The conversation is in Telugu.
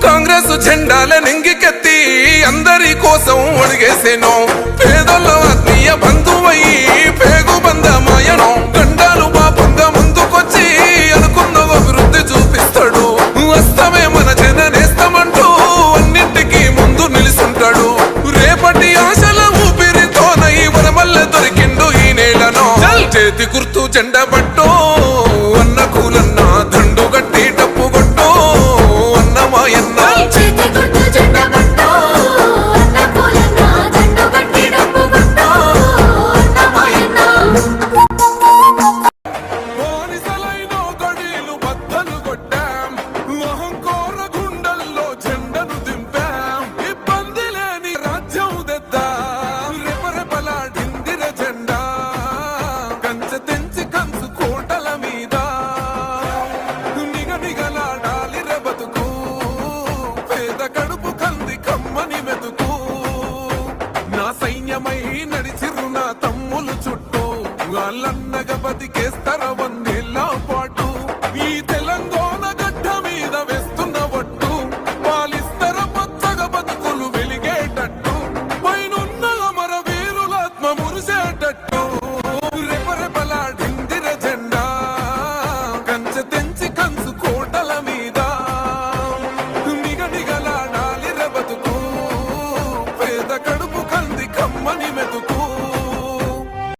కాంగ్రెస్ జెండాల నెంగికెత్తి అందరి కోసం ఒడిగేసేనో పేదల ఆత్మీయ బంధువయ్యి పేగు బంధమాయనో గండాలు పాపంగా ముందుకొచ్చి అనుకున్న అభివృద్ధి చూపిస్తాడు వస్తమే మన జననేస్తమంటూ అన్నింటికీ ముందు నిలుసుంటాడు రేపటి ఆశల ఊపిరితోనై వరమల్ల దొరికిండు ఈ నేలను చేతి గుర్తు జెండా పట్టు అన్న కూలన్న దండు గట్టి డప్పు కొట్టు అన్నమాయన్న నడిచిరు నా తమ్ములు చుట్టూ వాళ్ళన్నగా బతికేస్తారా వందేళ్ళ